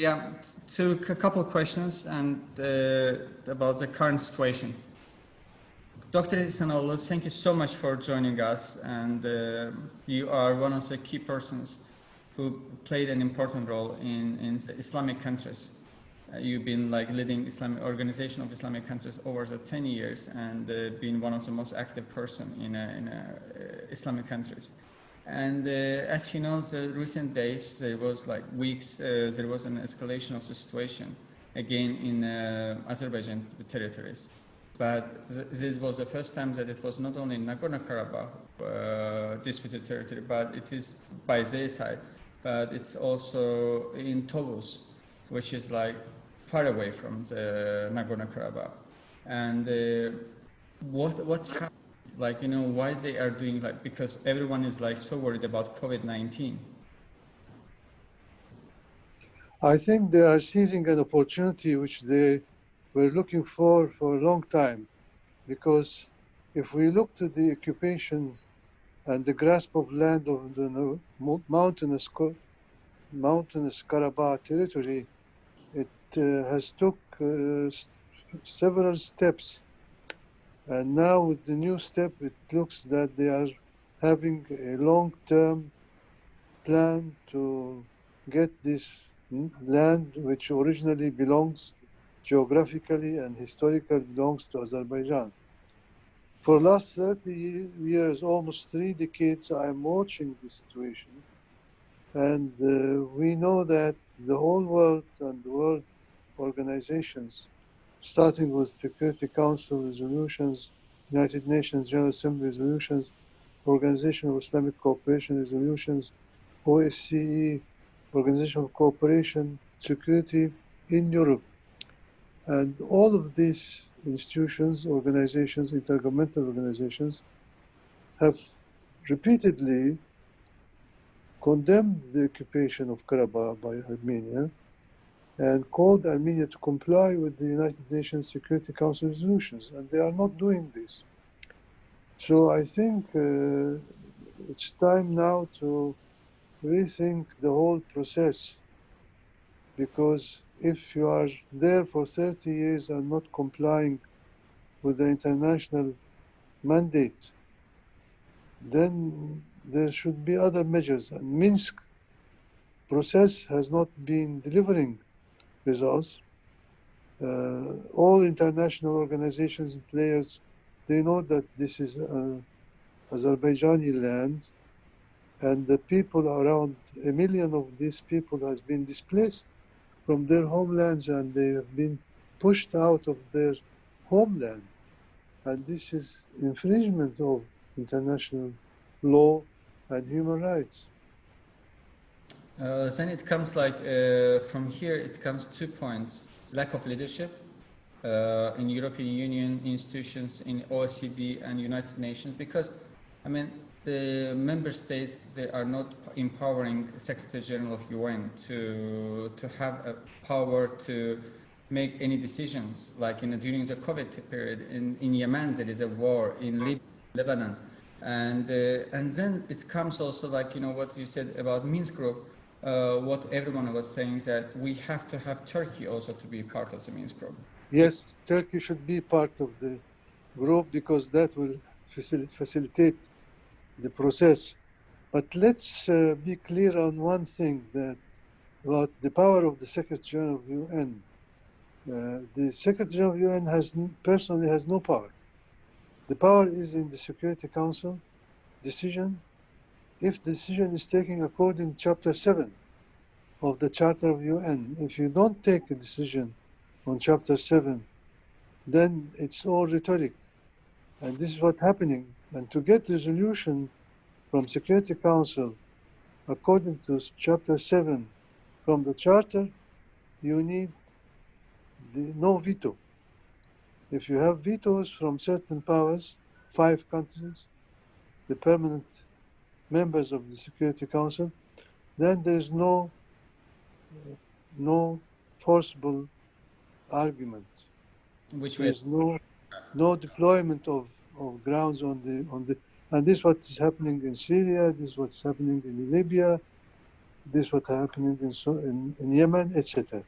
Yeah, so a couple of questions and about the current situation. Dr. Ihsanoglu, thank you so much for joining us, and you are one of the key persons who played an important role in the Islamic countries. You've been like leading Islamic organization of Islamic countries over the 10 years and been one of the most active person in Islamic countries. And as you know, the recent days, there was like weeks, there was an escalation of the situation again in Azerbaijan territories. But this was the first time that it was not only in NagornoKarabakh disputed territory, but it is by their side, but it's also in Toulouse, which is like far away from the NagornoKarabakh. And what's happening? Like, you know, why they are doing like, because everyone is like so worried about COVID-19. I think they are seizing an opportunity which they were looking for a long time. Because if we look to the occupation and the grasp of land of the mountainous Karabakh territory, it has took several steps. And now with the new step, it looks that they are having a long-term plan to get this land, which originally belongs geographically and historically belongs to Azerbaijan. For the last 30 years, almost 3 decades, I'm watching the situation. And we know that the whole world and the world organizations, starting with Security Council resolutions, United Nations General Assembly resolutions, Organization of Islamic Cooperation resolutions, OSCE, Organization of Cooperation, Security in Europe. And all of these institutions, organizations, intergovernmental organizations have repeatedly condemned the occupation of Karabakh by Armenia and called Armenia to comply with the United Nations Security Council resolutions, and they are not doing this. So I think it's time now to rethink the whole process, because if you are there for 30 years and not complying with the international mandate, then there should be other measures. And Minsk process has not been delivering results. All international organizations and players, they know that this is Azerbaijani land, and the people, around 1 million of these people has been displaced from their homelands, and they have been pushed out of their homeland. And this is infringement of international law and human rights. Then it comes like, from here, it comes 2 points. Lack of leadership in European Union institutions, in OECD and United Nations, because, I mean, the member states, they are not empowering Secretary General of UN to have a power to make any decisions, like during the COVID period. In Yemen, there is a war, in Libya, Lebanon. And then it comes also like, you know, what you said about Minsk Group, what everyone was saying, that we have to have Turkey also to be part of the Minsk Group. Yes, Turkey should be part of the group because that will facilitate the process. But let's be clear on one thing, that about the power of the Secretary General of UN. The Secretary General of UN personally has no power. The power is in the Security Council decision. If the decision is taken according to Chapter 7 of the Charter of UN, if you don't take a decision on Chapter 7, then it's all rhetoric. And this is what's happening. And to get resolution from Security Council according to Chapter 7 from the Charter, you need no veto. If you have vetoes from certain powers, 5 countries, the permanent members of the Security Council, then there's no forcible argument. There's no deployment of grounds on the, and this is what is happening in Syria, this is what's happening in Libya, this what happening in Yemen, etc.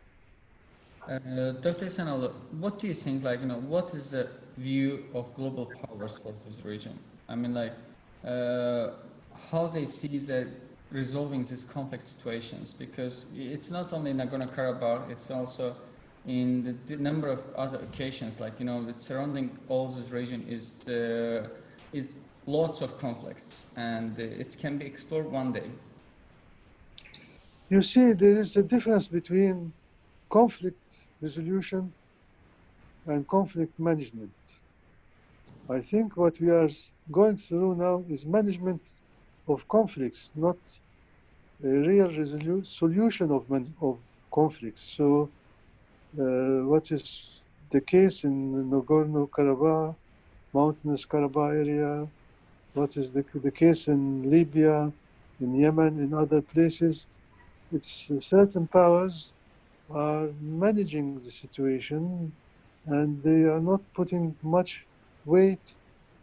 Dr. Ihsanoglu, what do you think, like, what is the view of global powers for this region? I mean, like, how they see that resolving these conflict situations, because it's not only Nagorno-Karabakh, it's also in the number of other occasions, like, surrounding all this region is lots of conflicts, and it can be explored one day. You see, there is a difference between conflict resolution and conflict management. I think what we are going through now is management of conflicts, not a real solution of conflicts. So what is the case in Nagorno-Karabakh, mountainous Karabakh area, what is the case in Libya, in Yemen, in other places, it's certain powers are managing the situation and they are not putting much weight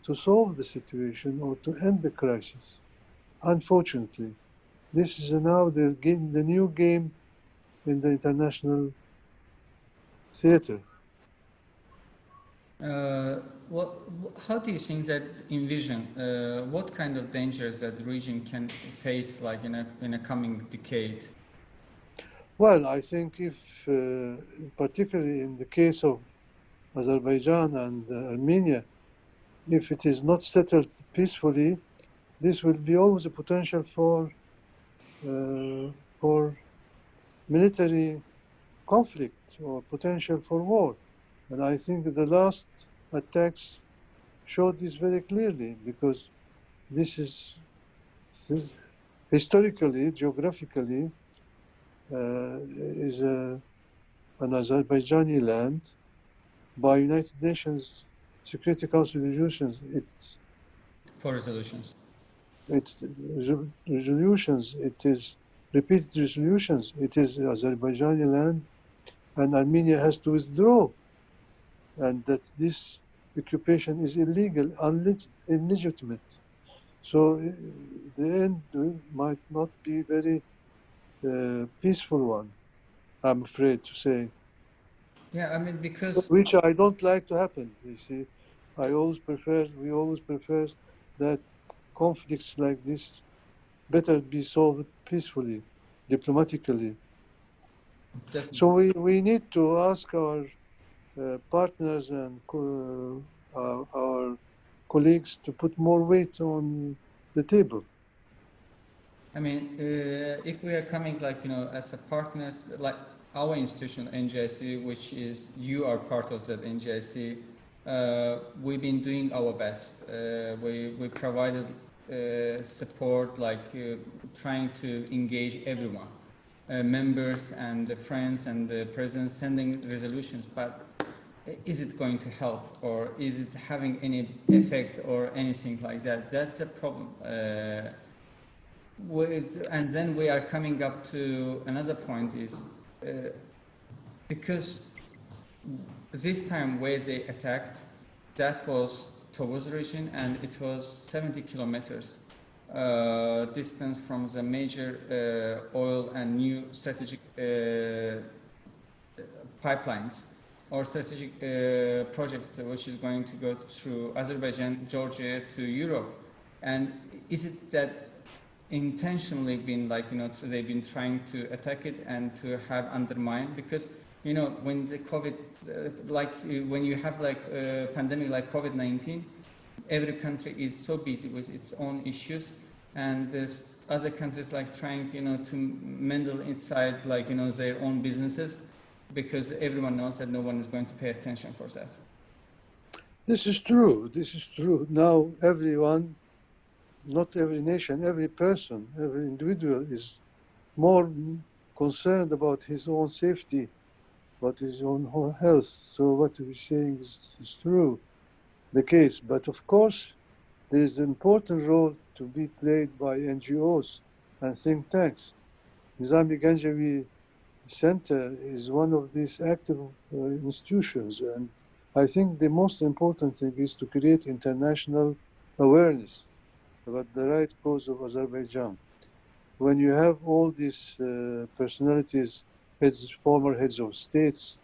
to solve the situation or to end the crisis. Unfortunately, this is now the new game in the international theater. How do you think that envision what kind of dangers that the region can face, like in a coming decade? Well, I think if, particularly in the case of Azerbaijan and Armenia, if it is not settled peacefully, this will be always a potential for military conflict or potential for war. And I think the last attacks showed this very clearly, because this is historically, geographically, is an Azerbaijani land. By United Nations Security Council resolutions, For resolutions. It's resolutions, it is repeated resolutions, it is Azerbaijani land, and Armenia has to withdraw, and that this occupation is illegal, illegitimate. So the end might not be very peaceful one, I'm afraid to say. Yeah, I mean, because Which I don't like to happen, you see. we always prefer that conflicts like this better be solved peacefully, diplomatically. definitely. So we need to ask our partners and our colleagues to put more weight on the table. I mean, if we are coming, like, as a partners, like our institution, NGIC, which is, you are part of that NGIC, we've been doing our best. We provided support, like trying to engage everyone, members and the friends and the president, sending resolutions, but is it going to help, or is it having any effect or anything like that? That's a problem. And then we are coming up to another point is because this time where they attacked, that was towards the region, and it was 70 kilometers distance from the major oil and new strategic pipelines or strategic projects, which is going to go through Azerbaijan, Georgia to Europe. And is it that intentionally been, like, they've been trying to attack it and to have undermined? Because when the COVID, like when you have like a pandemic like COVID-19, every country is so busy with its own issues, and there's other countries like trying to mendel inside, like their own businesses, because everyone knows that no one is going to pay attention for that. This is true. This is true. Now everyone, not every nation, every person, every individual is more concerned about his own safety, about his own health. So what we're saying is true, the case. But of course, there is an important role to be played by NGOs and think tanks. Nizami Ganjavi Center is one of these active institutions, and I think the most important thing is to create international awareness about the right cause of Azerbaijan. when you have all these personalities, former heads of states,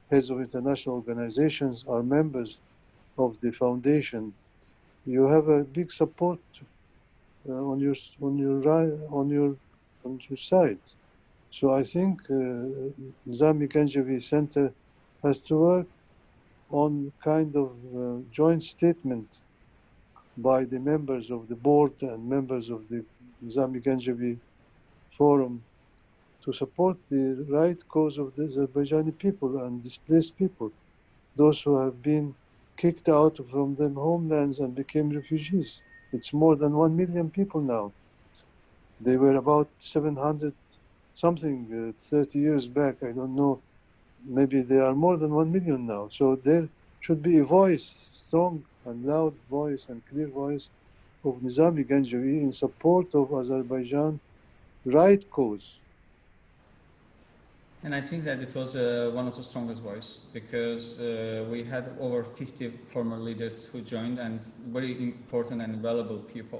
heads of international organizations, are members of the foundation, you have a big support on your side. So I think Nizami Ganjavi Center has to work on kind of joint statement by the members of the board and members of the Nizami Ganjavi Forum to support the right cause of the Azerbaijani people and displaced people, those who have been kicked out from their homelands and became refugees. It's more than 1 million people now. They were about 700 something 30 years back. I don't know. Maybe they are more than 1 million now. So there should be a voice, strong and loud voice and clear voice of Nizami Ganjavi in support of Azerbaijan right cause. And I think that it was one of the strongest voice, because we had over 50 former leaders who joined, and very important and valuable people.